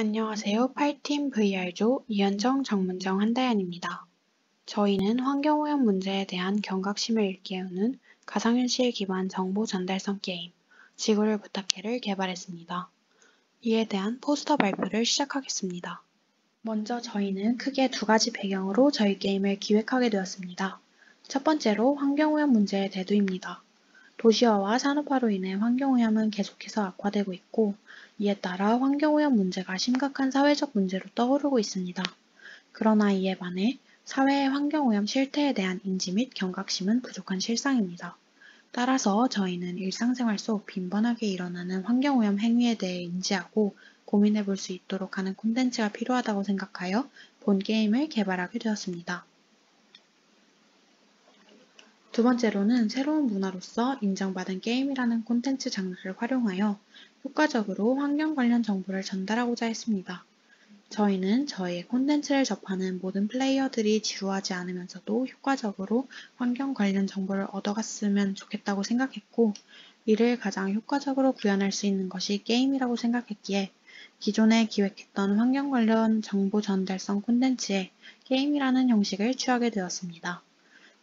안녕하세요. 8팀 VR조 이현정, 정문정, 한다연입니다. 저희는 환경오염 문제에 대한 경각심을 일깨우는 가상현실 기반 정보 전달성 게임 지구를 부탁해를 개발했습니다. 이에 대한 포스터 발표를 시작하겠습니다. 먼저 저희는 크게 두 가지 배경으로 저희 게임을 기획하게 되었습니다. 첫 번째로 환경오염 문제의 대두입니다. 도시화와 산업화로 인해 환경오염은 계속해서 악화되고 있고, 이에 따라 환경오염 문제가 심각한 사회적 문제로 떠오르고 있습니다. 그러나 이에 반해 사회의 환경오염 실태에 대한 인지 및 경각심은 부족한 실상입니다. 따라서 저희는 일상생활 속 빈번하게 일어나는 환경오염 행위에 대해 인지하고 고민해 볼 수 있도록 하는 콘텐츠가 필요하다고 생각하여 본 게임을 개발하게 되었습니다. 두 번째로는 새로운 문화로서 인정받은 게임이라는 콘텐츠 장르를 활용하여 효과적으로 환경 관련 정보를 전달하고자 했습니다. 저희는 저희의 콘텐츠를 접하는 모든 플레이어들이 지루하지 않으면서도 효과적으로 환경 관련 정보를 얻어갔으면 좋겠다고 생각했고, 이를 가장 효과적으로 구현할 수 있는 것이 게임이라고 생각했기에 기존에 기획했던 환경 관련 정보 전달성 콘텐츠에 게임이라는 형식을 취하게 되었습니다.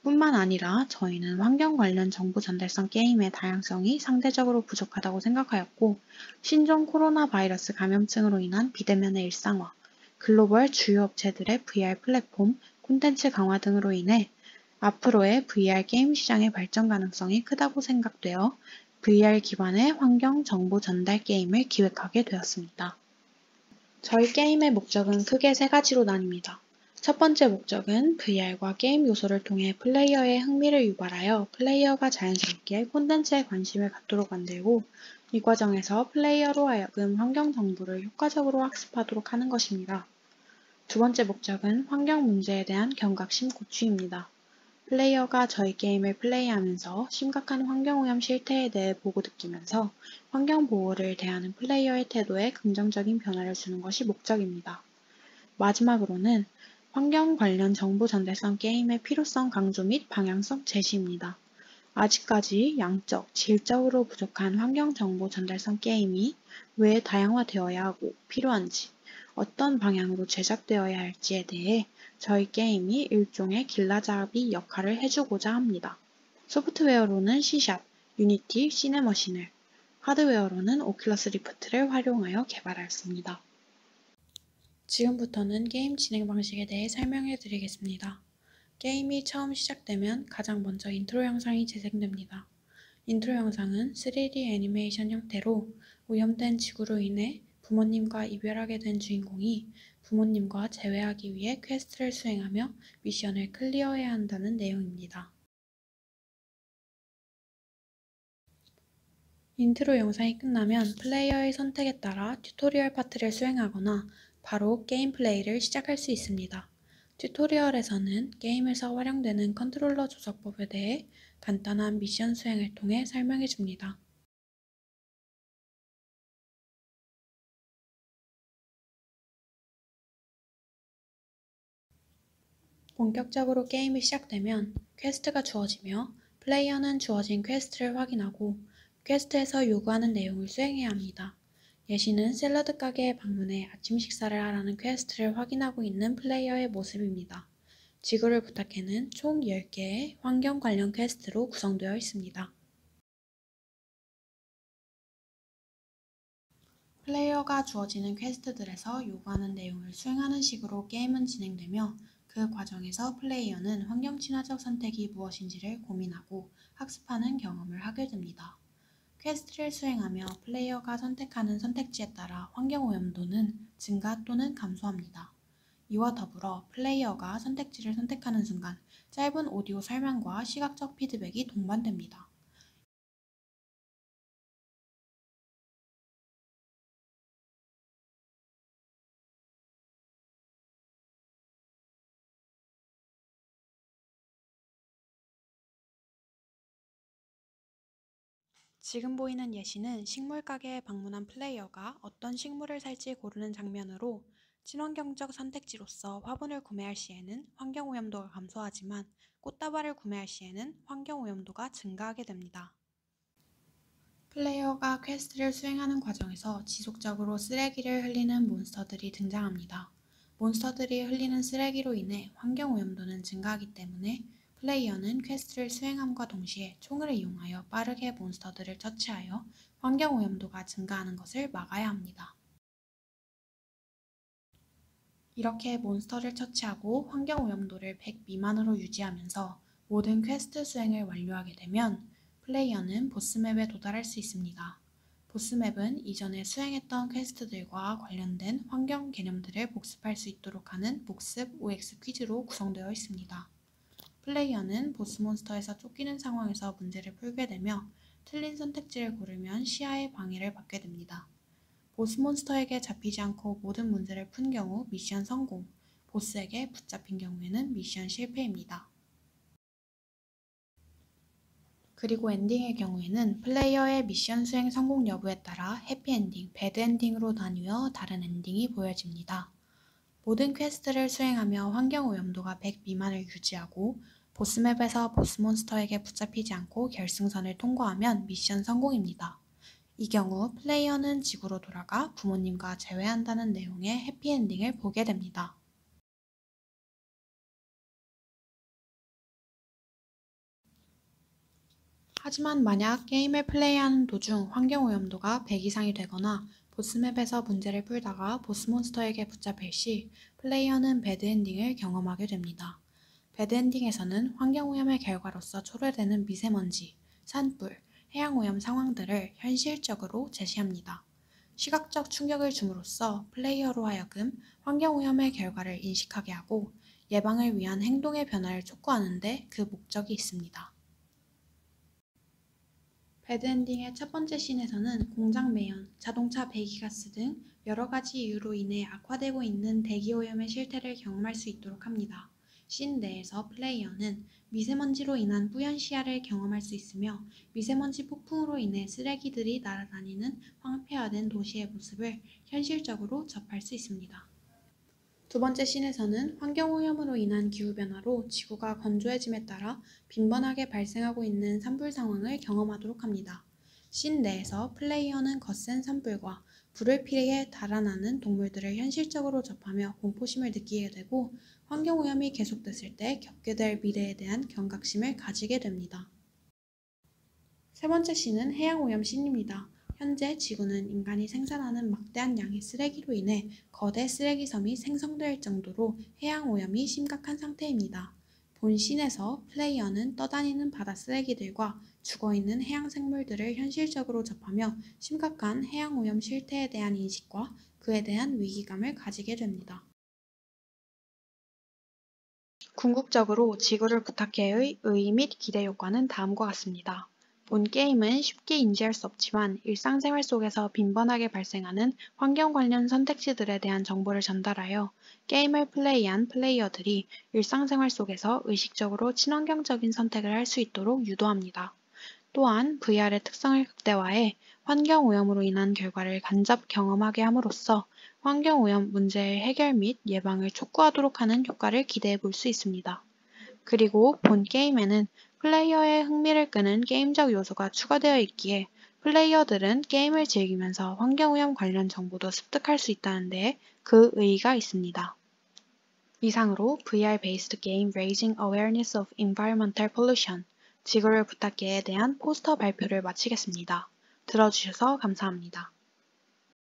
뿐만 아니라 저희는 환경 관련 정보 전달성 게임의 다양성이 상대적으로 부족하다고 생각하였고, 신종 코로나 바이러스 감염증으로 인한 비대면의 일상화, 글로벌 주요 업체들의 VR 플랫폼, 콘텐츠 강화 등으로 인해 앞으로의 VR 게임 시장의 발전 가능성이 크다고 생각되어 VR 기반의 환경 정보 전달 게임을 기획하게 되었습니다. 저희 게임의 목적은 크게 세 가지로 나뉩니다. 첫 번째 목적은 VR과 게임 요소를 통해 플레이어의 흥미를 유발하여 플레이어가 자연스럽게 콘텐츠에 관심을 갖도록 만들고, 이 과정에서 플레이어로 하여금 환경 정보를 효과적으로 학습하도록 하는 것입니다. 두 번째 목적은 환경 문제에 대한 경각심 고취입니다. 플레이어가 저희 게임을 플레이하면서 심각한 환경오염 실태에 대해 보고 느끼면서 환경 보호를 대하는 플레이어의 태도에 긍정적인 변화를 주는 것이 목적입니다. 마지막으로는 환경 관련 정보 전달성 게임의 필요성 강조 및 방향성 제시입니다. 아직까지 양적, 질적으로 부족한 환경 정보 전달성 게임이 왜 다양화되어야 하고 필요한지, 어떤 방향으로 제작되어야 할지에 대해 저희 게임이 일종의 길라잡이 역할을 해주고자 합니다. 소프트웨어로는 C#, 유니티, 시네머신을, 하드웨어로는 오큘러스 리프트를 활용하여 개발하였습니다. 지금부터는 게임 진행 방식에 대해 설명해 드리겠습니다. 게임이 처음 시작되면 가장 먼저 인트로 영상이 재생됩니다. 인트로 영상은 3D 애니메이션 형태로 오염된 지구로 인해 부모님과 이별하게 된 주인공이 부모님과 재회하기 위해 퀘스트를 수행하며 미션을 클리어해야 한다는 내용입니다. 인트로 영상이 끝나면 플레이어의 선택에 따라 튜토리얼 파트를 수행하거나 바로 게임 플레이를 시작할 수 있습니다. 튜토리얼에서는 게임에서 활용되는 컨트롤러 조작법에 대해 간단한 미션 수행을 통해 설명해 줍니다. 본격적으로 게임이 시작되면 퀘스트가 주어지며 플레이어는 주어진 퀘스트를 확인하고 퀘스트에서 요구하는 내용을 수행해야 합니다. 예시는 샐러드 가게에 방문해 아침 식사를 하라는 퀘스트를 확인하고 있는 플레이어의 모습입니다. 지구를 부탁해는 총 10개의 환경 관련 퀘스트로 구성되어 있습니다. 플레이어가 주어지는 퀘스트들에서 요구하는 내용을 수행하는 식으로 게임은 진행되며, 그 과정에서 플레이어는 환경 친화적 선택이 무엇인지를 고민하고 학습하는 경험을 하게 됩니다. 퀘스트를 수행하며 플레이어가 선택하는 선택지에 따라 환경오염도는 증가 또는 감소합니다. 이와 더불어 플레이어가 선택지를 선택하는 순간 짧은 오디오 설명과 시각적 피드백이 동반됩니다. 지금 보이는 예시는 식물 가게에 방문한 플레이어가 어떤 식물을 살지 고르는 장면으로, 친환경적 선택지로서 화분을 구매할 시에는 환경오염도가 감소하지만 꽃다발을 구매할 시에는 환경오염도가 증가하게 됩니다. 플레이어가 퀘스트를 수행하는 과정에서 지속적으로 쓰레기를 흘리는 몬스터들이 등장합니다. 몬스터들이 흘리는 쓰레기로 인해 환경오염도는 증가하기 때문에 플레이어는 퀘스트를 수행함과 동시에 총을 이용하여 빠르게 몬스터들을 처치하여 환경오염도가 증가하는 것을 막아야 합니다. 이렇게 몬스터를 처치하고 환경오염도를 100 미만으로 유지하면서 모든 퀘스트 수행을 완료하게 되면 플레이어는 보스맵에 도달할 수 있습니다. 보스맵은 이전에 수행했던 퀘스트들과 관련된 환경 개념들을 복습할 수 있도록 하는 복습 OX 퀴즈로 구성되어 있습니다. 플레이어는 보스몬스터에서 쫓기는 상황에서 문제를 풀게 되며 틀린 선택지를 고르면 시야의 방해를 받게 됩니다. 보스몬스터에게 잡히지 않고 모든 문제를 푼 경우 미션 성공, 보스에게 붙잡힌 경우에는 미션 실패입니다. 그리고 엔딩의 경우에는 플레이어의 미션 수행 성공 여부에 따라 해피엔딩, 배드엔딩으로 나뉘어 다른 엔딩이 보여집니다. 모든 퀘스트를 수행하며 환경오염도가 100 미만을 유지하고 보스맵에서 보스몬스터에게 붙잡히지 않고 결승선을 통과하면 미션 성공입니다. 이 경우 플레이어는 지구로 돌아가 부모님과 재회한다는 내용의 해피엔딩을 보게 됩니다. 하지만 만약 게임을 플레이하는 도중 환경오염도가 100 이상이 되거나 보스맵에서 문제를 풀다가 보스몬스터에게 붙잡힐 시 플레이어는 배드엔딩을 경험하게 됩니다. 배드엔딩에서는 환경오염의 결과로서 초래되는 미세먼지, 산불, 해양오염 상황들을 현실적으로 제시합니다. 시각적 충격을 줌으로써 플레이어로 하여금 환경오염의 결과를 인식하게 하고 예방을 위한 행동의 변화를 촉구하는 데 그 목적이 있습니다. 배드엔딩의 첫 번째 씬에서는 공장 매연, 자동차 배기가스 등 여러 가지 이유로 인해 악화되고 있는 대기오염의 실태를 경험할 수 있도록 합니다. 씬 내에서 플레이어는 미세먼지로 인한 뿌연 시야를 경험할 수 있으며 미세먼지 폭풍으로 인해 쓰레기들이 날아다니는 황폐화된 도시의 모습을 현실적으로 접할 수 있습니다. 두 번째 씬에서는 환경오염으로 인한 기후변화로 지구가 건조해짐에 따라 빈번하게 발생하고 있는 산불 상황을 경험하도록 합니다. 씬 내에서 플레이어는 거센 산불과 불을 피해 달아나는 동물들을 현실적으로 접하며 공포심을 느끼게 되고 환경오염이 계속됐을 때 겪게 될 미래에 대한 경각심을 가지게 됩니다. 세 번째 씬은 해양오염 씬입니다. 현재 지구는 인간이 생산하는 막대한 양의 쓰레기로 인해 거대 쓰레기섬이 생성될 정도로 해양오염이 심각한 상태입니다. 본 씬에서 플레이어는 떠다니는 바다 쓰레기들과 죽어있는 해양생물들을 현실적으로 접하며 심각한 해양오염 실태에 대한 인식과 그에 대한 위기감을 가지게 됩니다. 궁극적으로 지구를 부탁해의 의의 및 기대 효과는 다음과 같습니다. 본 게임은 쉽게 인지할 수 없지만 일상생활 속에서 빈번하게 발생하는 환경 관련 선택지들에 대한 정보를 전달하여 게임을 플레이한 플레이어들이 일상생활 속에서 의식적으로 친환경적인 선택을 할 수 있도록 유도합니다. 또한 VR의 특성을 극대화해 환경오염으로 인한 결과를 간접 경험하게 함으로써 환경오염 문제의 해결 및 예방을 촉구하도록 하는 효과를 기대해 볼 수 있습니다. 그리고 본 게임에는 플레이어의 흥미를 끄는 게임적 요소가 추가되어 있기에 플레이어들은 게임을 즐기면서 환경오염 관련 정보도 습득할 수 있다는 데에 그 의의가 있습니다. 이상으로 VR 베이스드 게임 Raising Awareness of Environmental Pollution 지구를 부탁해에 대한 포스터 발표를 마치겠습니다. 들어주셔서 감사합니다.